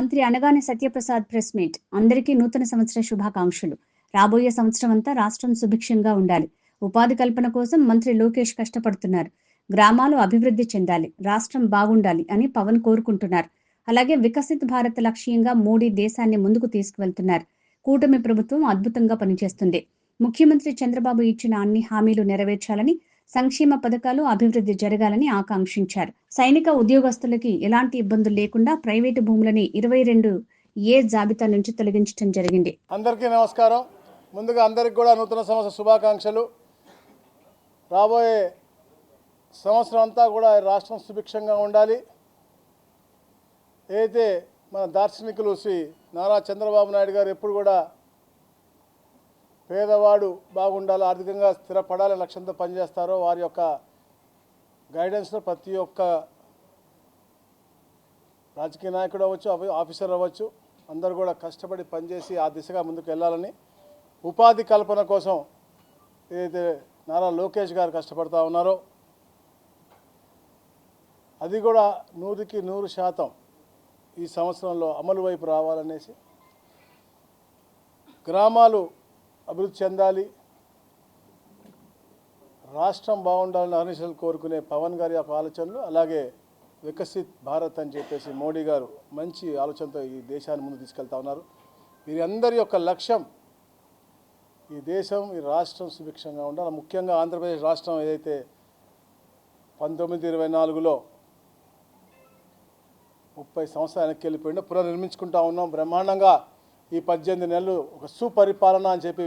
మంత్రి అనగానే Satyaprasad press meet. అందరికీ నూతన సంవత్సర శుభాకాంక్షలు. రాబోయే సంవత్సరం అంతా రాష్ట్రం సుభిక్షంగా ఉండాలి. ఉపాధి కల్పన కోసం మంత్రి లోకేష్ కష్టపడుతున్నారు. గ్రామాలు అభివృద్ధి చెందాలి, రాష్ట్రం బాగుండాలి అని పవన్ కోరుకుంటున్నారు. అలాగే వికసిత్ భారత్ లక్ష్యంగా మోడీ దేశాన్ని ముందుకు తీసుకువెళ్తున్నారు. కూటమి ప్రభుత్వం అద్భుతంగా పనిచేస్తుంది. ముఖ్యమంత్రి చంద్రబాబు ఇచ్చిన అన్ని హామీలు నెరవేర్చాలని, సంక్షేమ పథకాలు అభివృద్ధి జరగాలని ఆకాంక్షించారు. సైనిక ఉద్యోగస్తులకి ఎలాంటి ఇబ్బందులు లేకుండా ప్రైవేటు భూములని 22A జాబితా నుంచి తొలగించడం జరిగింది. అందరికీ నమస్కారం. ముందుగా అందరికి కూడా నూతన సంవత్సర శుభాకాంక్షలు. రాబోయే సంవత్సరం అంతా కూడా రాష్ట్రం సుభిక్షంగా ఉండాలి. ఏదైతే మన దార్శనికులు శ్రీ నారా చంద్రబాబు నాయుడు గారు ఎప్పుడు కూడా పేదవాడు బాగుండాలి, ఆర్థికంగా స్థిరపడాలి లక్ష్యంతో పనిచేస్తారో వారి యొక్క గైడెన్స్లో ప్రతి ఒక్క రాజకీయ నాయకుడు అవ్వచ్చు, ఆఫీసర్ అవ్వచ్చు, అందరూ కూడా కష్టపడి పనిచేసి ఆ దిశగా ముందుకు వెళ్ళాలని, ఉపాధి కల్పన కోసం ఏదైతే నారా లోకేష్ గారు కష్టపడుతూ ఉన్నారో అది కూడా 100కి 100% ఈ సంవత్సరంలో అమలు వైపు రావాలనేసి, గ్రామాలు అభివృద్ధి చెందాలి, రాష్ట్రం బాగుండాలని అహర్నిశలు కోరుకునే పవన్ గారి యొక్క ఆలోచనలు, అలాగే వికసిత్ భారత్ అని చెప్పేసి మోడీ గారు మంచి ఆలోచనతో ఈ దేశాన్ని ముందు తీసుకెళ్తా ఉన్నారు. వీరందరి యొక్క లక్ష్యం ఈ దేశం, ఈ రాష్ట్రం సుభిక్షంగా ఉండాలి. ముఖ్యంగా ఆంధ్రప్రదేశ్ రాష్ట్రం ఏదైతే 1924లో 30 సంవత్సరాలు వెనక్కి వెళ్ళిపోయిందో పునర్నిర్మించుకుంటా ఉన్నాం. బ్రహ్మాండంగా ఈ 18 నెలలు ఒక సుపరిపాలన అని చెప్పి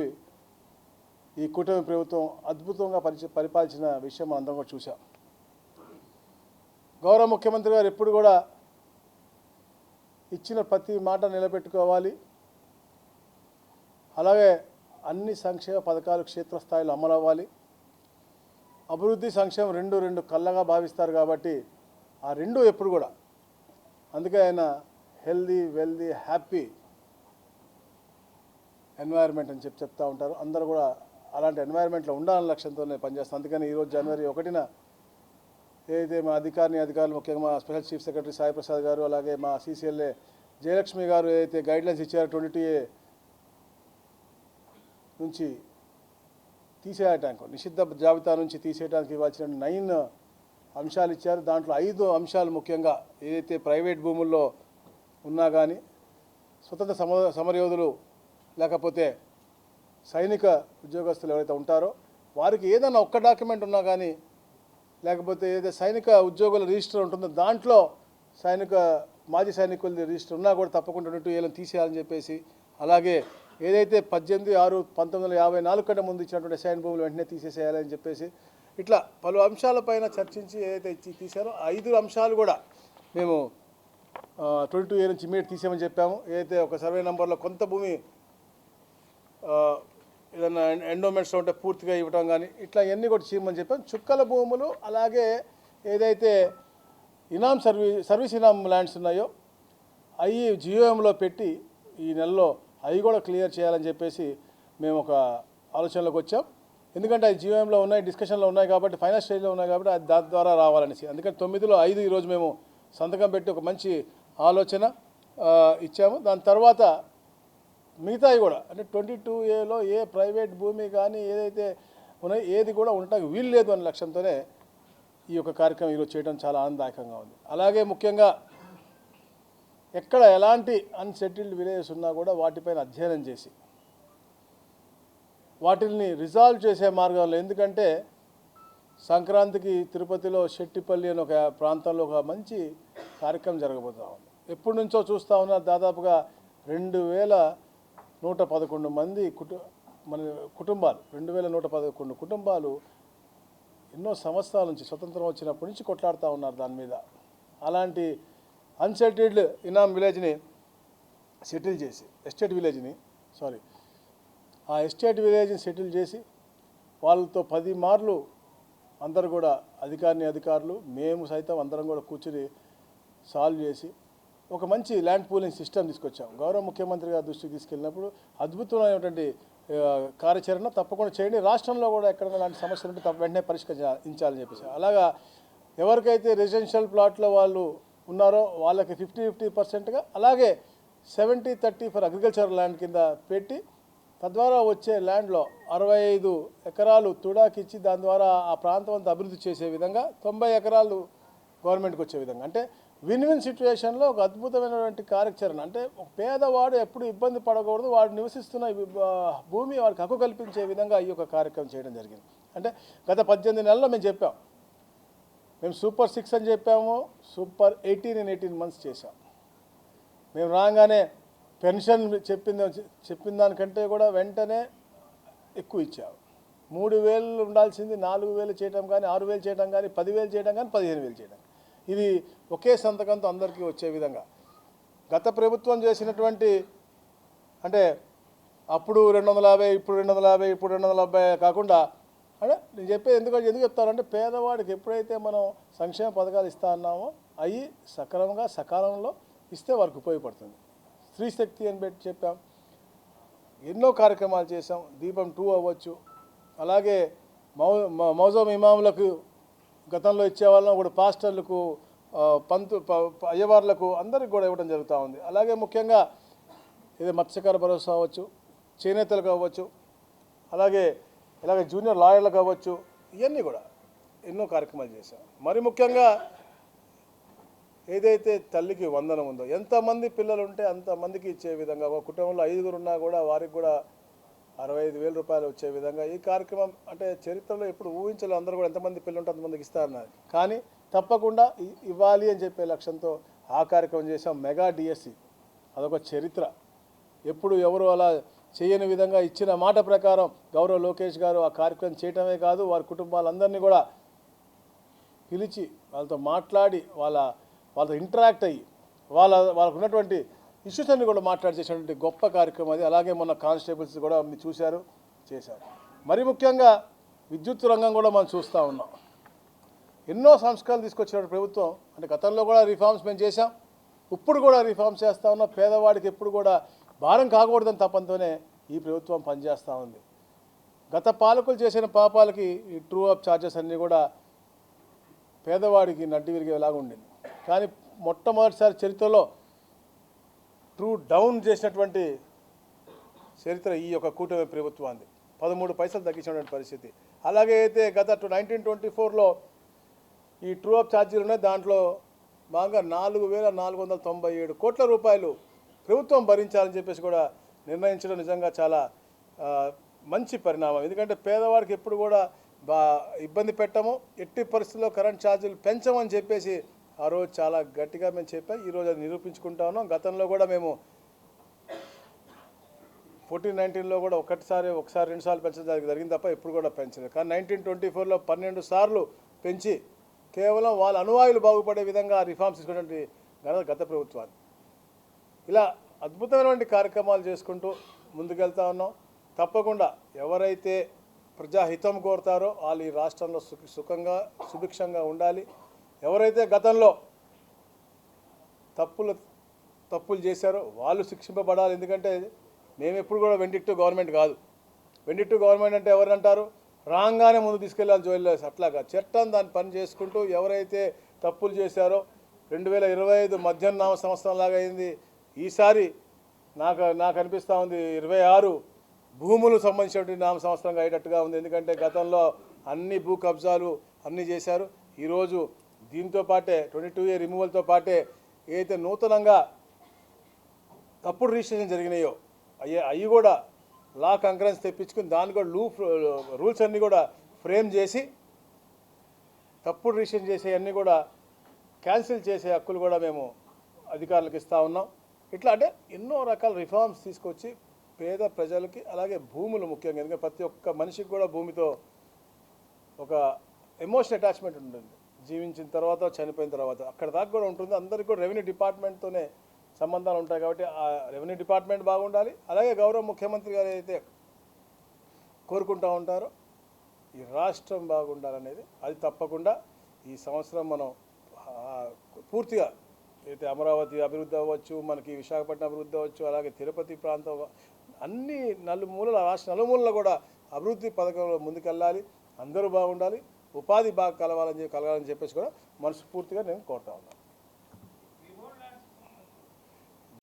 ఈ కూటమి ప్రభుత్వం అద్భుతంగా పరిపాలించిన విషయం మనం అందరం కూడా చూసాం. గౌరవ ముఖ్యమంత్రి గారు ఎప్పుడు కూడా ఇచ్చిన ప్రతి మాట నిలబెట్టుకోవాలి, అలాగే అన్ని సంక్షేమ పథకాలు క్షేత్రస్థాయిలో అమలు అవ్వాలి. అభివృద్ధి సంక్షేమం రెండు కళ్ళగా భావిస్తారు కాబట్టి ఆ రెండు ఎప్పుడు కూడా, అందుకే ఆయన హెల్దీ, వెల్దీ, హ్యాపీ ఎన్వైర్న్మెంట్ అని చెప్తూ ఉంటారు. అందరూ కూడా అలాంటి ఎన్వైర్న్మెంట్లో ఉండాలని లక్ష్యంతోనే పనిచేస్తాం. అందుకని ఈరోజు జనవరి 1న ఏదైతే మా అధికారులు, ముఖ్యంగా మా special chief secretary Sai Prasad గారు, అలాగే మా CCLA జయలక్ష్మి గారు ఏదైతే గైడ్లైన్స్ ఇచ్చారో 22A నుంచి తీసేయటానికి, నిషిద్ధ జాబితా నుంచి తీసేయడానికి ఇవ్వాల్సిన 9 అంశాలు ఇచ్చారు. దాంట్లో 5 అంశాలు ముఖ్యంగా ఏదైతే ప్రైవేట్ భూముల్లో ఉన్నా కానీ, స్వతంత్ర సమరయోధులు లేకపోతే సైనిక ఉద్యోగస్తులు ఎవరైతే ఉంటారో వారికి ఏదైనా ఒక్క డాక్యుమెంట్ ఉన్నా కానీ, లేకపోతే ఏదైతే సైనిక ఉద్యోగుల రిజిస్టర్ ఉంటుందో దాంట్లో మాజీ సైనికుల రిజిస్టర్ ఉన్నా కూడా తప్పకుండా 22Aలను తీసేయాలని చెప్పేసి, అలాగే ఏదైతే 18/6/1954 కంటే ముందు ఇచ్చినటువంటి అసైన్ భూములు వెంటనే తీసేసేయాలని చెప్పేసి, ఇట్లా పలు అంశాలపైన చర్చించి ఏదైతే తీశారో 5 అంశాలు కూడా మేము 22A నుంచి ఇమీడియట్ తీసేయమని చెప్పాము. ఏదైతే ఒక సర్వే నెంబర్లో కొంత భూమి ఏదైనా ఎండోమెంట్స్లో ఉంటే పూర్తిగా ఇవ్వటం కానీ ఇట్లా ఇవన్నీ కూడా చేయమని చెప్పాము. చుక్కల భూములు, అలాగే ఏదైతే సర్వీస్ ఇనామ్ ల్యాండ్స్ ఉన్నాయో అవి GOMలో పెట్టి ఈ నెలలో అవి కూడా క్లియర్ చేయాలని చెప్పేసి మేము ఒక ఆలోచనలోకి వచ్చాం. ఎందుకంటే అది GOMలో ఉన్నాయి, డిస్కషన్లో ఉన్నాయి కాబట్టి, ఫైనల్ స్టేజ్లో ఉన్నాయి కాబట్టి అది దాని ద్వారా రావాలనేసి. అందుకని 9లో 5 ఈరోజు మేము సంతకం పెట్టి ఒక మంచి ఆలోచన ఇచ్చాము. దాని తర్వాత మిగతాయి కూడా అంటే 22Aలో ఏ ప్రైవేట్ భూమి కానీ ఏదైతే ఉన్నాయో ఏది కూడా ఉండటానికి వీలు లేదు అనే లక్ష్యంతోనే ఈ యొక్క కార్యక్రమం ఈరోజు చేయడం చాలా ఆనందదాయకంగా ఉంది. అలాగే ముఖ్యంగా ఎక్కడ ఎలాంటి అన్సెటిల్డ్ విలేజెస్ ఉన్నా కూడా వాటిపైన అధ్యయనం చేసి వాటిని రిజాల్వ్ చేసే మార్గంలో, ఎందుకంటే సంక్రాంతికి తిరుపతిలో శెట్టిపల్లి అని ఒక ప్రాంతంలో ఒక మంచి కార్యక్రమం జరగబోతూ ఉంది. ఎప్పటి నుంచో చూస్తూ ఉన్నారు. దాదాపుగా 2111 మంది మన కుటుంబాలు, 2111 కుటుంబాలు ఎన్నో సంవత్సరాల నుంచి, స్వతంత్రం వచ్చినప్పటి నుంచి కొట్లాడుతూ ఉన్నారు దాని మీద. అలాంటి అన్సెటిల్డ్ ఇనామ్ విలేజ్ని సెటిల్ చేసి, ఎస్టేట్ విలేజ్ని సెటిల్ చేసి వాళ్ళతో 10 మార్లు అందరూ కూడా అధికారులు మేము సైతం అందరం కూడా కూర్చుని సాల్వ్ చేసి ఒక మంచి ల్యాండ్ పూలింగ్ సిస్టమ్ తీసుకొచ్చాం. గౌరవ ముఖ్యమంత్రి గారి దృష్టికి తీసుకెళ్ళినప్పుడు అద్భుతమైనటువంటి కార్యాచరణ తప్పకుండా చేయండి, రాష్ట్రంలో కూడా ఎక్కడైనా లాంటి సమస్యలు ఉంటే వెంటనే పరిష్కరించాలని చెప్పేసి. అలాగా ఎవరికైతే రెసిడెన్షియల్ ప్లాట్లో వాళ్ళు ఉన్నారో వాళ్ళకి 50-50%గా, అలాగే 70-30 ఫర్ అగ్రికల్చర్ ల్యాండ్ కింద పెట్టి తద్వారా వచ్చే ల్యాండ్లో 65 ఎకరాలు తుడాకిచ్చి దాని ద్వారా ఆ ప్రాంతం అంతా అభివృద్ధి చేసే విధంగా 90 ఎకరాలు గవర్నమెంట్కి వచ్చే విధంగా, అంటే విన్ విన్ సిచ్యువేషన్లో ఒక అద్భుతమైనటువంటి కార్యాచరణ. అంటే ఒక పేదవాడు ఎప్పుడు ఇబ్బంది పడకూడదు, వాడు నివసిస్తున్న భూమి వాడికి హక్కు కల్పించే విధంగా ఈ యొక్క కార్యక్రమం చేయడం జరిగింది. అంటే గత 18 నెలల్లో మేము చెప్పాం, మేము సూపర్ 6 అని చెప్పాము, సూపర్ 18 in 18 months చేశాం. మేము రాగానే పెన్షన్ చెప్పిన దానికంటే కూడా వెంటనే ఎక్కువ ఇచ్చాము. 3,000 ఉండాల్సింది 4,000 చేయడం కానీ, 6,000 చేయడం కానీ, 10,000 చేయడం కానీ, 15,000 చేయడం. ఇది ఒకే సంతకంతో అందరికీ వచ్చే విధంగా గత ప్రభుత్వం చేసినటువంటి, అంటే అప్పుడు 250, ఇప్పుడు 250, ఇప్పుడు 270 కాకుండా, అంటే నేను చెప్పేది ఎందుకు చెప్తానంటే పేదవాడికి ఎప్పుడైతే మనం సంక్షేమ పథకాలు ఇస్తా అన్నామో అవి సక్రమంగా సకాలంలో ఇస్తే వారికి ఉపయోగపడుతుంది. స్త్రీ శక్తి అని పెట్టి చెప్పాం, ఎన్నో కార్యక్రమాలు చేసాం. దీపం 2 అవ్వచ్చు, అలాగే మౌజం ఇమాములకు గతంలో ఇచ్చేవాళ్ళం, ఇప్పుడు పాస్టర్లకు, అయ్యవార్లకు అందరికి కూడా ఇవ్వడం జరుగుతూ ఉంది. అలాగే ముఖ్యంగా ఇది మత్స్యకార భరోసా అవ్వచ్చు, చేనేతలకు అవ్వచ్చు, అలాగే జూనియర్ లాయర్లకు అవ్వచ్చు, ఇవన్నీ కూడా ఎన్నో కార్యక్రమాలు చేశాం. మరి ముఖ్యంగా ఏదైతే తల్లికి వందనం ఉందో, ఎంతమంది పిల్లలు ఉంటే అంతమందికి ఇచ్చే విధంగా, ఒక కుటుంబంలో 5 ఉన్నా కూడా వారికి కూడా 65,000 రూపాయలు వచ్చే విధంగా ఈ కార్యక్రమం, అంటే చరిత్రలో ఎప్పుడు ఊహించలే. అందరూ కూడా ఎంతమంది పిల్లలు ఉంటే అంతమందికి ఇస్తారన్నారు, కానీ తప్పకుండా ఇవ్వాలి అని చెప్పే లక్ష్యంతో ఆ కార్యక్రమం చేసాం. మెగా డిఎస్సి అదొక చరిత్ర. ఎప్పుడు ఎవరు అలా చేయని విధంగా ఇచ్చిన మాట ప్రకారం గౌరవ లోకేష్ గారు ఆ కార్యక్రమం చేయటమే కాదు, వారి కుటుంబాలందరినీ కూడా పిలిచి వాళ్ళతో మాట్లాడి వాళ్ళతో ఇంటరాక్ట్ అయ్యి వాళ్ళకు ఉన్నటువంటి ఇష్యూస్ అన్ని కూడా మాట్లాడి చేసినటువంటి గొప్ప కార్యక్రమం అది. అలాగే మొన్న కానిస్టేబుల్స్ కూడా మీరు చూశారు, చేశారు. మరి ముఖ్యంగా విద్యుత్ రంగం కూడా మనం చూస్తూ ఉన్నాం. ఎన్నో సంస్కరణలు తీసుకొచ్చిన ప్రభుత్వం, అంటే గతంలో కూడా రిఫార్మ్స్ మేము చేశాం, ఇప్పుడు కూడా రిఫార్మ్స్ చేస్తూ ఉన్నాం. పేదవాడికి ఎప్పుడు కూడా భారం కాకూడదని తప్పంతోనే ఈ ప్రభుత్వం పనిచేస్తూ ఉంది. గత పాలకులు చేసిన పాపాలకి ఈ ట్రూ అప్ ఛార్జెస్ అన్నీ కూడా పేదవాడికి నడ్డి విరిగేలాగా ఉండింది. కానీ మొట్టమొదటిసారి చరిత్రలో ట్రూ డౌన్ చేసినటువంటి చరిత్ర ఈ యొక్క కూటమి ప్రభుత్వాన్ని, 13 పైసలు తగ్గించినటువంటి పరిస్థితి. అలాగే అయితే గత 1924లో ఈ ట్రూ అప్ ఛార్జీలు ఉన్నాయి, దాంట్లో బాగా 4,497 కోట్ల రూపాయలు ప్రభుత్వం భరించాలని చెప్పేసి కూడా నిర్ణయించడం నిజంగా చాలా మంచి పరిణామం. ఎందుకంటే పేదవాడికి ఎప్పుడు కూడా ఇబ్బంది పెట్టము, ఎట్టి పరిస్థితుల్లో కరెంట్ ఛార్జీలు పెంచమని చెప్పేసి ఆ రోజు చాలా గట్టిగా మేము చెప్పాం. ఈరోజు అది నిరూపించుకుంటా ఉన్నాం. గతంలో కూడా మేము 14-19లో కూడా ఒకసారి 2 సార్లు పెంచడం జరిగింది తప్ప ఎప్పుడు కూడా పెంచలేదు. కానీ 1924లో 12 సార్లు పెంచి కేవలం వాళ్ళ అనువాయులు బాగుపడే విధంగా రిఫార్మ్స్ తీసుకున్నటువంటి గత ప్రభుత్వాన్ని. ఇలా అద్భుతమైనటువంటి కార్యక్రమాలు చేసుకుంటూ ముందుకెళ్తా ఉన్నాం. తప్పకుండా ఎవరైతే ప్రజాహితం కోరుతారో వాళ్ళు ఈ రాష్ట్రంలో సుఖంగా సుభిక్షంగా ఉండాలి. ఎవరైతే గతంలో తప్పులు చేశారో వాళ్ళు శిక్షింపబడాలి. ఎందుకంటే మేము ఎప్పుడు కూడా వెండిక్టివ్ గవర్నమెంట్ కాదు. వెండిక్టివ్ గవర్నమెంట్ అంటే ఎవరంటారు, రాగానే ముందు తీసుకెళ్ళాలి జైల్లో, అట్లాగా చట్టం దాన్ని పని చేసుకుంటూ ఎవరైతే తప్పులు చేశారో 2025 మధ్యాహ్నామ సంవత్సరం లాగా అయింది. ఈసారి నాకు అనిపిస్తూ ఉంది 26 భూములు సంబంధించినటువంటి నామ సంవత్సరంగా అయ్యేటట్టుగా ఉంది. ఎందుకంటే గతంలో అన్ని భూ కబ్జాలు అన్నీ చేశారు. ఈరోజు దీంతో పాటే 22A రిమూవల్తో పాటే ఏదైతే నూతనంగా తప్పుడు రిజిస్ట్రేషన్ జరిగినాయో అవి కూడా లా కంకరెన్స్ తెప్పించుకుని దాన్ని కూడా రూల్స్ అన్నీ కూడా ఫ్రేమ్ చేసి తప్పుడు రిజిస్ట్రేషన్ చేసే అన్నీ కూడా క్యాన్సిల్ చేసే హక్కులు కూడా మేము అధికారులకు ఇస్తూ ఉన్నాం. ఇట్లా అంటే ఎన్నో రకాల రిఫార్మ్స్ తీసుకొచ్చి పేద ప్రజలకి, అలాగే భూములు ముఖ్యంగా, ఎందుకంటే ప్రతి ఒక్క మనిషికి కూడా భూమితో ఒక ఎమోషనల్ అటాచ్మెంట్ ఉంటుంది. జీవించిన తర్వాత, చనిపోయిన తర్వాత అక్కడ దాకా కూడా ఉంటుంది. అందరికీ కూడా రెవెన్యూ డిపార్ట్మెంట్తోనే సంబంధాలు ఉంటాయి. కాబట్టి ఆ రెవెన్యూ డిపార్ట్మెంట్ బాగుండాలి. అలాగే గౌరవ ముఖ్యమంత్రి గారు అయితే కోరుకుంటూ ఉంటారో ఈ రాష్ట్రం బాగుండాలనేది, అది తప్పకుండా ఈ సంవత్సరం మనం పూర్తిగా అయితే అమరావతి అభివృద్ధి అవ్వచ్చు, మనకి విశాఖపట్నం అభివృద్ధి అవ్వచ్చు, అలాగే తిరుపతి ప్రాంతం అన్ని నలుమూలల రాష్ట్ర నలుమూలలో కూడా అభివృద్ధి పథకంలో ముందుకెళ్ళాలి. అందరూ బాగుండాలి, ఉపాధి బాగా కలగాలని చెప్పేసి కూడా మనస్ఫూర్తిగా నేను కోరుతా ఉన్నాను.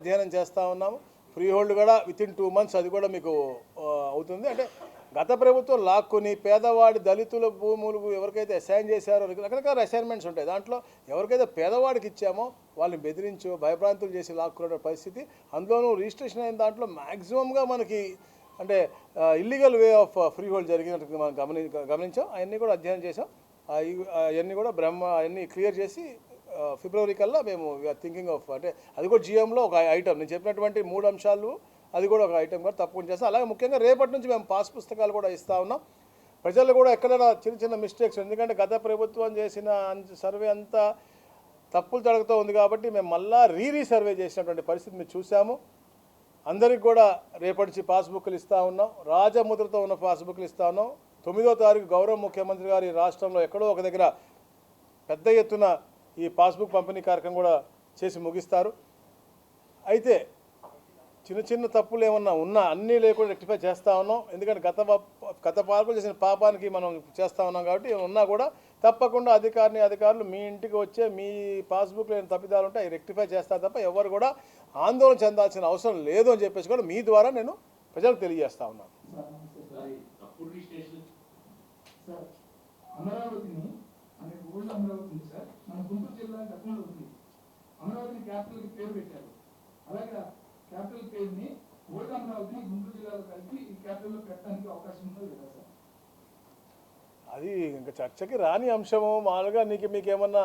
అధ్యయనం చేస్తూ ఉన్నాము. ఫ్రీ హోల్డ్ కూడా వితిన్ 2 months అది కూడా మీకు అవుతుంది. అంటే గత ప్రభుత్వం లాక్కుని పేదవాడి దళితుల భూములు ఎవరికైతే అసైన్ చేశారో రకరకాల అసైన్మెంట్స్ ఉంటాయి. దాంట్లో ఎవరికైతే పేదవాడికి ఇచ్చామో వాళ్ళని బెదిరించో భయభ్రాంతులు చేసి లాక్కునే పరిస్థితి. అందులోనూ రిజిస్ట్రేషన్ అయిన దాంట్లో మ్యాక్సిమంగా మనకి అంటే illegal way of free hold జరిగినట్టు మనం గమనించాం. అవన్నీ కూడా అధ్యయనం చేసాం. అవన్నీ కూడా అవన్నీ క్లియర్ చేసి ఫిబ్రవరి కల్లా మేము వీఆర్ థింకింగ్ ఆఫ్ అంటే అది కూడా జిఎంలో ఒక ఐటమ్ నేను చెప్పినటువంటి 3 అంశాలు అది కూడా ఒక ఐటమ్ కూడా తప్పకుండా చేస్తాం. అలాగే ముఖ్యంగా రేపటి నుంచి మేము పాస్ పుస్తకాలు కూడా ఇస్తూ ఉన్నాం. ప్రజలు కూడా ఎక్కడైనా చిన్న చిన్న మిస్టేక్స్ ఎందుకంటే గత ప్రభుత్వం చేసిన సర్వే అంతా తప్పులు జరుగుతూ ఉంది కాబట్టి మేము మళ్ళా రీసర్వే చేసినటువంటి పరిస్థితి మేము చూసాము. అందరికి కూడా రేపటి నుంచి పాస్బుక్లు ఇస్తూ ఉన్నాం. రాజముద్రతో ఉన్న పాస్బుక్లు ఇస్తూ ఉన్నాం. 9వ తారీఖు గౌరవ ముఖ్యమంత్రి గారు ఈ రాష్ట్రంలో ఎక్కడో ఒక దగ్గర పెద్ద ఎత్తున ఈ పాస్బుక్ పంపిణీ కార్యక్రమం కూడా చేసి ముగిస్తారు. అయితే చిన్న చిన్న తప్పులు ఏమన్నా ఉన్నా అన్నీ లేకుండా రెక్టిఫై చేస్తూ ఉన్నాం. ఎందుకంటే గత పాలకులు చేసిన పాపానికి మనం చేస్తూ ఉన్నాం కాబట్టి ఉన్నా కూడా తప్పకుండా అధికారులు మీ ఇంటికి వచ్చే మీ పాస్బుక్ లేని తప్పిదాలు ఉంటే అవి రెక్టిఫై చేస్తారు తప్ప ఎవరు కూడా ఆందోళన చెందాల్సిన అవసరం లేదు అని చెప్పేసి కూడా మీ ద్వారా నేను ప్రజలకు తెలియజేస్తా ఉన్నాను. అమరావతి సార్ మన గుంటూరు జిల్లా గతంలో ఉంది. అమరావతిని క్యాపిటల్ పేరు పెట్టారు. అలాగే క్యాపిటల్ పేరుని ఓల్డ్ అమరావతిని గుంటూరు జిల్లాలో కలిపి ఈ క్యాపిటల్లో పెట్టడానికి అవకాశం ఉందో లేదా సార్? అది ఇంకా చర్చకి రాని అంశము. మామూలుగా మీకు ఏమన్నా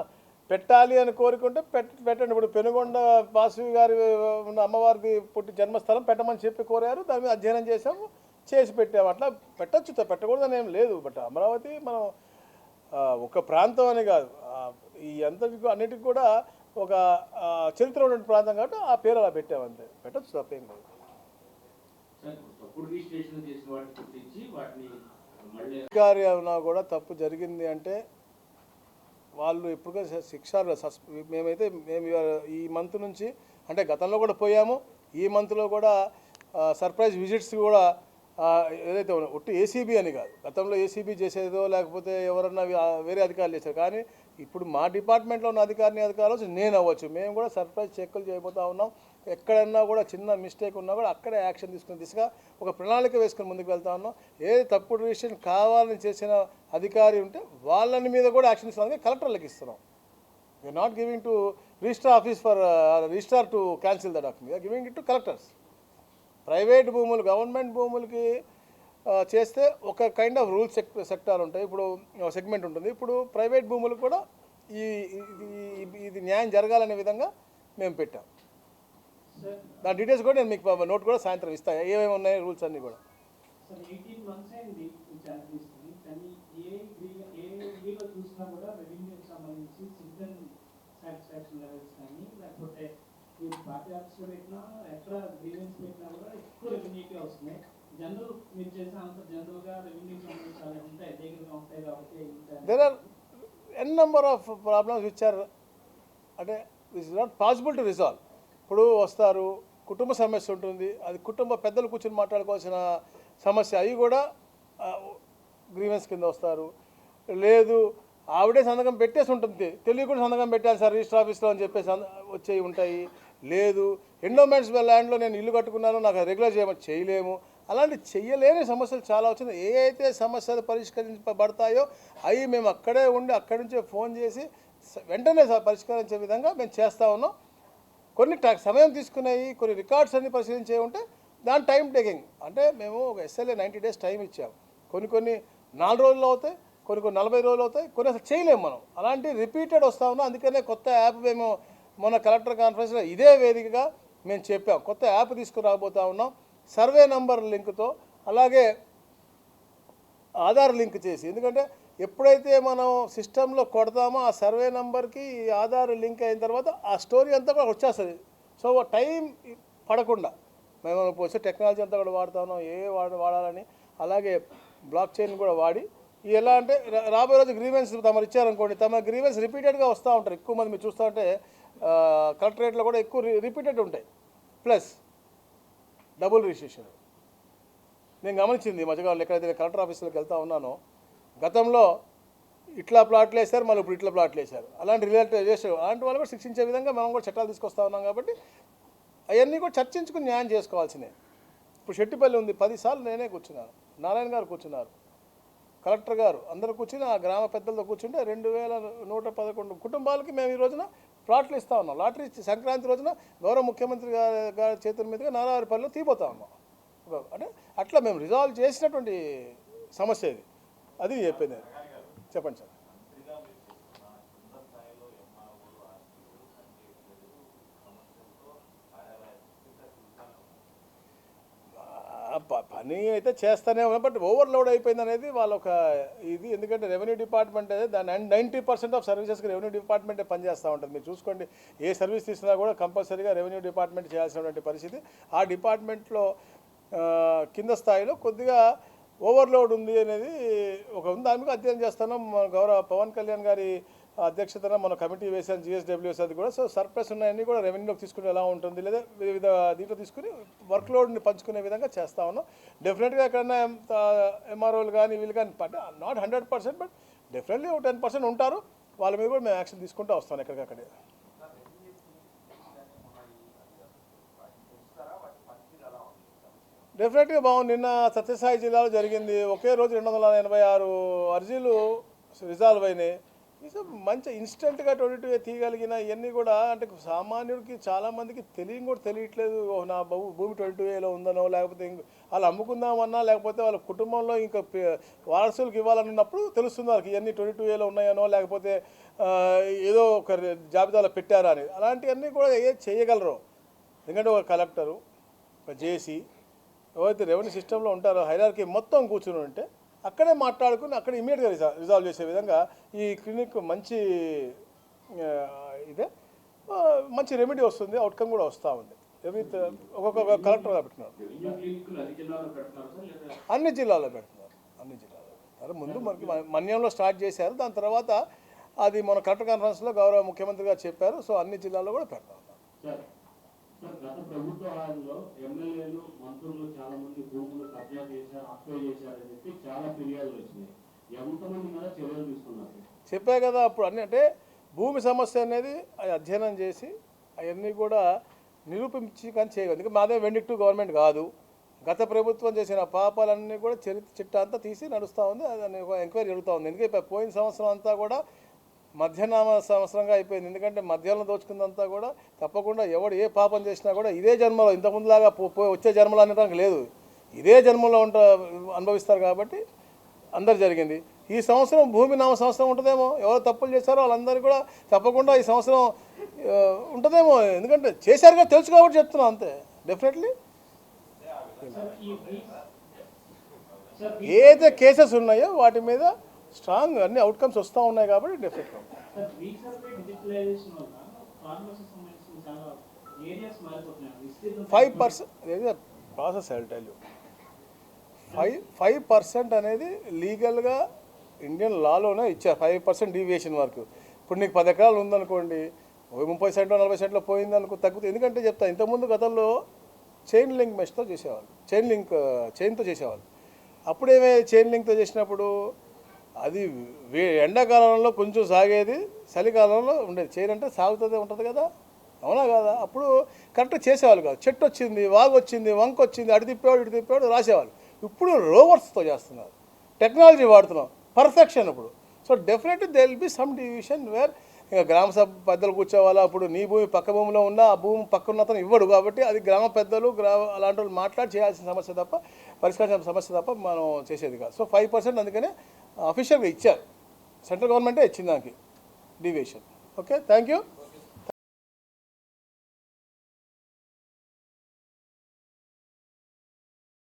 పెట్టాలి అని కోరుకుంటే పెట్టండి. ఇప్పుడు పెనుగొండ వాసవి గారి అమ్మవారికి పుట్టి జన్మస్థలం పెట్టమని చెప్పి కోరారు. దాని మీద అధ్యయనం చేసి పెట్టాము. అట్లా పెట్టచ్చు, పెట్టకూడదని ఏం లేదు. బట్ అమరావతి మనం ఒక ప్రాంతం అని కాదు, ఈ అన్నిటికి కూడా ఒక చరిత్ర ఉన్న ప్రాంతం కాబట్టి ఆ పేరు అలా పెట్టామంతే. పెట్టచ్చు, తప్పేం లేదు. అధికారి అయినా కూడా తప్పు జరిగింది అంటే వాళ్ళు ఎప్పుడు శిక్ష మేము ఈ మంత్ నుంచి అంటే గతంలో కూడా పోయాము. ఈ మంత్లో కూడా సర్ప్రైజ్ విజిట్స్ కూడా ఏదైతే ఒట్టి ఏసీబీ అని కాదు, గతంలో ఏసీబీ చేసేదో లేకపోతే ఎవరన్నా వేరే అధికారులు చేశారు. కానీ ఇప్పుడు మా డిపార్ట్మెంట్లో ఉన్న అధికారులు నేను అవ్వచ్చు, మేము కూడా సర్ప్రైజ్ చెక్కులు చేయబోతూ ఉన్నాం. ఎక్కడన్నా కూడా చిన్న మిస్టేక్ ఉన్నా కూడా అక్కడే యాక్షన్ తీసుకునే దిశగా ఒక ప్రణాళిక వేసుకుని ముందుకు వెళ్తా ఉన్నాం. ఏది తప్పుడు రిజిస్ట్రేషన్ కావాలని చేసిన అధికారి ఉంటే వాళ్ళని మీద కూడా యాక్షన్ ఇస్తున్నాం. కలెక్టర్లకు ఇస్తున్నాం. We are not giving to register office for register to cancel the document, we are giving it to collectors. Private భూములు గవర్నమెంట్ భూములకి చేస్తే ఒక కైండ్ ఆఫ్ రూల్ సెక్టార్ ఉంటాయి, ఇప్పుడు సెగ్మెంట్ ఉంటుంది. ఇప్పుడు ప్రైవేట్ భూములకు కూడా ఇది న్యాయం జరగాలనే విధంగా మేము పెట్టాం. దాని డీటెయిల్స్ కూడా నేను మీకు నోట్ కూడా సాయంత్రం ఇస్తాను, ఏమేమి ఉన్నాయి రూల్స్ అన్నీ కూడా. పార్టీ ఆఫీస్లో పెట్టినా ఎక్కడ గ్రీవెన్స్ పెట్టినా కూడా ఎక్కువ రెవెన్యూకే వస్తున్నాయి. జనరల్ మీరు చేసిన ఆన్సర్ జనరల్గా రెవెన్యూ సంబంధించి ఉంటాయి, దగ్గరగా ఉంటాయి కాబట్టి there are n number of problems which are అంటే it's not possible to resolve. ఇప్పుడు వస్తారు, కుటుంబ సమస్య ఉంటుంది, అది కుటుంబ పెద్దలు కూర్చొని మాట్లాడుకోవాల్సిన సమస్య, అవి కూడా గ్రీవెన్స్ కింద వస్తారు. లేదు ఆవిడే సంతకం పెట్టేసి ఉంటుంది, తెలియకుండా సంతకం పెట్టాలి సార్ రిజిస్టర్ ఆఫీస్లో అని చెప్పేసి వచ్చేవి ఉంటాయి. లేదు ఎండోమెంట్స్ ల్యాండ్లో నేను ఇల్లు కట్టుకున్నాను, నాకు రెగ్యులర్ చేయలేము. అలాంటి చెయ్యలేని సమస్యలు చాలా వచ్చింది. ఏ అయితే సమస్యలు పరిష్కరించబడతాయో అవి మేము అక్కడే ఉండి అక్కడి నుంచే ఫోన్ చేసి వెంటనే పరిష్కరించే విధంగా మేము చేస్తూ ఉన్నాం. కొన్ని సమయం తీసుకునేవి, కొన్ని రికార్డ్స్ అన్ని పరిశీలించే ఉంటే దాని టైం టేకింగ్ అంటే మేము ఒక SLA 90 days టైం ఇచ్చాము. కొన్ని 4 రోజులు అవుతాయి, కొన్ని 40 రోజులు అవుతాయి, కొన్ని అసలు చేయలేము మనం. అలాంటి రిపీటెడ్ వస్తూ ఉన్నాం. అందుకనే కొత్త యాప్ మేము మొన్న కలెక్టర్ కాన్ఫరెన్స్లో ఇదే వేదికగా మేము చెప్పాం, కొత్త యాప్ తీసుకురాబోతూ ఉన్నాం. సర్వే నంబర్ లింక్తో అలాగే ఆధార్ లింక్ చేసి, ఎందుకంటే ఎప్పుడైతే మనం సిస్టంలో కొడతామో ఆ సర్వే నెంబర్కి ఆధార్ లింక్ అయిన తర్వాత ఆ స్టోరీ అంతా కూడా వచ్చేస్తుంది. సో టైం పడకుండా మేము వచ్చే టెక్నాలజీ అంతా కూడా వాడుతా ఉన్నాం, వాడాలని. అలాగే బ్లాక్ చైన్ కూడా వాడి ఎలా అంటే రాబోయే రోజు గ్రీవెన్స్ తమరు ఇచ్చారనుకోండి, తమ గ్రీవెన్స్ రిపీటెడ్గా వస్తూ ఉంటారు. ఎక్కువ మంది మీరు చూస్తూ ఉంటే కలెక్టరేట్లో కూడా ఎక్కువ రిపీటెడ్ ఉంటాయి, ప్లస్ డబుల్ రిజిస్ట్రేషన్. నేను గమనించింది మధ్యకాలంలో ఎక్కడైతే నేను కలెక్టర్ ఆఫీసులోకి వెళ్తా ఉన్నానో, గతంలో ఇట్లా ప్లాట్లు వేశారు, మళ్ళీ ఇప్పుడు ఇట్లా ప్లాట్లు వేశారు. అలాంటి రిలేటెడ్ అలాంటి వాళ్ళు కూడా శిక్షించే విధంగా మనం కూడా చట్టాలు తీసుకొస్తా ఉన్నాం. కాబట్టి అవన్నీ కూడా చర్చించుకుని న్యాయం చేసుకోవాల్సినవి. ఇప్పుడు షెట్టిపల్లి ఉంది, 10 సార్లు నేనే కూర్చున్నాను, నారాయణ గారు కూర్చున్నారు, కలెక్టర్ గారు, అందరూ కూర్చుని ఆ గ్రామ పెద్దలతో కూర్చుంటే 2111 కుటుంబాలకి మేము ఈ రోజున ప్లాట్లు ఇస్తా ఉన్నాం. లాటరీ సంక్రాంతి రోజున గౌరవ ముఖ్యమంత్రి గారి చేతుల మీదుగా నారావారిపల్లిలో తీపోతా ఉన్నాం. అంటే అట్లా మేము రిజాల్వ్ చేసినటువంటి సమస్య ఇది. అది చెప్పింది. చెప్పండి సార్. పని అయితే చేస్తూనే ఉన్నాం, బట్ ఓవర్లోడ్ అయిపోయింది అనేది వాళ్ళ ఒక ఇది. ఎందుకంటే రెవెన్యూ డిపార్ట్మెంట్ అయితే దాని 90% ఆఫ్ సర్వీసెస్కి రెవెన్యూ డిపార్ట్మెంటే పనిచేస్తూ ఉంటుంది. మీరు చూసుకోండి, ఏ సర్వీస్ తీసుకున్నా కూడా కంపల్సరీగా రెవెన్యూ డిపార్ట్మెంట్ చేయాల్సినటువంటి పరిస్థితి. ఆ డిపార్ట్మెంట్లో కింద స్థాయిలో కొద్దిగా ఓవర్లోడ్ ఉంది అనేది ఒక ఉంది. దాని మీద అధ్యయనం చేస్తున్నాం. గౌరవ పవన్ కళ్యాణ్ గారి అధ్యక్షతన మన కమిటీ వేసాను, GSWS అది కూడా. సో సర్ప్లస్ ఉన్నాయన్నీ కూడా రెవెన్యూలోకి తీసుకుని ఎలా ఉంటుంది, లేదా వివిధ దీంట్లో తీసుకుని వర్క్లోడ్ని పంచుకునే విధంగా చేస్తూ ఉన్నాం. డెఫినెట్గా ఎక్కడన్నా MROలు కానీ వీళ్ళు కానీ నాట్ 100%, బట్ డెఫినెట్లీ 10% ఉంటారు. వాళ్ళ మీద కూడా మేము యాక్షన్ తీసుకుంటూ వస్తాం ఎక్కడికక్కడే. డెఫినెట్గా బాగుంది. నిన్న సత్యసాయి జిల్లాలో జరిగింది. ఒకే రోజు 286 అర్జీలు రిజాల్వ్ అయినాయి. మంచి ఇన్స్టెంట్గా 22 తీయగలిగిన ఇవన్నీ కూడా అంటే సామాన్యుడికి చాలామందికి తెలియట్లేదు. నా భూమి 22Aలో ఉందనో, లేకపోతే వాళ్ళు అమ్ముకుందామన్నా, లేకపోతే వాళ్ళ కుటుంబంలో ఇంకా వారసులకు ఇవ్వాలన్నప్పుడు తెలుస్తుంది వాళ్ళకి ఇవన్నీ 22Aలో ఉన్నాయనో, లేకపోతే ఏదో ఒక జాబితాలో పెట్టారా అని. అలాంటివన్నీ కూడా చేయగలరు. ఎందుకంటే ఒక కలెక్టరు, ఒక జేసీ, ఎవరైతే రెవెన్యూ సిస్టంలో ఉంటారో హైరార్కీ మొత్తం కూర్చుని ఉంటే అక్కడే మాట్లాడుకుని అక్కడ ఇమీడియట్గా రిజాల్వ్ చేసే విధంగా ఈ క్లినిక్ మంచి ఇదే మంచి రెమెడీ వస్తుంది, అవుట్కమ్ కూడా వస్తూ ఉంది. ఒక్కొక్క కలెక్టర్గా పెట్టినారు. అన్ని జిల్లాల్లో పెడుతున్నారు. ముందు మనకి మన్యంలో స్టార్ట్ చేశారు, దాని తర్వాత అది మన కలెక్టర్ కాన్ఫరెన్స్లో గౌరవ ముఖ్యమంత్రి గారు చెప్పారు. సో అన్ని జిల్లాల్లో కూడా పెడతా ఉన్నారు. గత ప్రభుత్వ హయాంలో ఎమ్మెల్యేలు, మంత్రులు చాలా మంది భూములు కబ్జా చేశారు, ఆక్యుపై చేశారని చెప్పి చాలా ఫిర్యాదులు వచ్చినాయి. ఎంతమంది మీద చర్యలు తీసుకున్నారు? చెప్పే కదా అప్పుడు అన్నీ. అంటే భూమి సమస్య అనేది అది అధ్యయనం చేసి అవన్నీ కూడా నిరూపించి కానీ చేయగలదు. ఎందుకంటే మాదే వెండిక్టు గవర్నమెంట్ కాదు. గత ప్రభుత్వం చేసిన పాపాలన్నీ కూడా చిట్టా అంతా తీసి నడుస్తూ ఉంది. అది ఎంక్వైరీ జరుగుతూ ఉంది. ఎందుకంటే పోయిన సంవత్సరం అంతా కూడా మధ్యాహ్న సంవత్సరంగా అయిపోయింది. ఎందుకంటే మధ్యాహ్నం దోచుకుందంతా కూడా తప్పకుండా ఎవడు ఏ పాపం చేసినా కూడా ఇదే జన్మలో, ఇంతకుముందులాగా వచ్చే జన్మలో అనడానికి లేదు, ఇదే జన్మలో అనుభవిస్తారు. కాబట్టి అందరు జరిగింది. ఈ సంవత్సరం భూమి నామ సంవత్సరం ఉంటుందేమో, ఎవరు తప్పులు చేశారో వాళ్ళందరూ కూడా తప్పకుండా ఈ సంవత్సరం ఉంటుందేమో. ఎందుకంటే చేశారు కదా తెలుసు కాబట్టి చెప్తున్నాం అంతే. డెఫినెట్లీ ఏదైతే కేసెస్ ఉన్నాయో వాటి మీద స్ట్రాంగ్ అన్ని అవుట్కమ్స్ వస్తూ ఉన్నాయి కాబట్టి డెఫినెట్గా 5% ప్రాసెస్ టెల్ 5% అనేది లీగల్గా ఇండియన్ లాలోనే ఇచ్చారు. 5% డీవియేషన్ వరకు. ఇప్పుడు నీకు 10 ఎకరాలు ఉందనుకోండి, 30 సెంట్లో 40 సెంట్లో పోయింది అనుకో తగ్గుతుంది. ఎందుకంటే చెప్తా, ఇంతకుముందు గతంలో చైన్ లింక్ మెష్తో చేసేవాళ్ళు, చైన్తో చేసేవాళ్ళు. అప్పుడేమే చైన్ లింక్తో చేసినప్పుడు అది ఎండాకాలంలో కొంచెం సాగేది, చలికాలంలో ఉండేది. చైన్ అంటే సాగుతుంది ఉంటుంది కదా, అవునా కదా? అప్పుడు కరెక్ట్గా చేసేవాళ్ళు కాదు. చెట్టు వచ్చింది, వాగు వచ్చింది, వంక వచ్చింది, అటు తిప్పేవాడు ఇటు తిప్పేవాడు రాసేవాళ్ళు. ఇప్పుడు రోవర్స్తో చేస్తున్నారు, టెక్నాలజీ వాడుతున్నాం, పర్ఫెక్షన్ ఇప్పుడు. So definitely they will be some division where ఇంకా గ్రామ సభ పెద్దలు కూర్చోవాలా. అప్పుడు నీ భూమి పక్క భూమిలో ఉన్న ఆ భూమి పక్కన అతను ఇవ్వడు కాబట్టి అది గ్రామ పెద్దలు అలాంటి వాళ్ళు మాట్లాడి చేయాల్సిన సమస్య తప్ప, పరిష్కరించిన సమస్య తప్ప మనం చేసేది కాదు. సో 5% అందుకనే అఫీషియల్గా ఇచ్చారు, సెంట్రల్ గవర్నమెంటే ఇచ్చింది దానికి డీవియేషన్. Okay, thank you.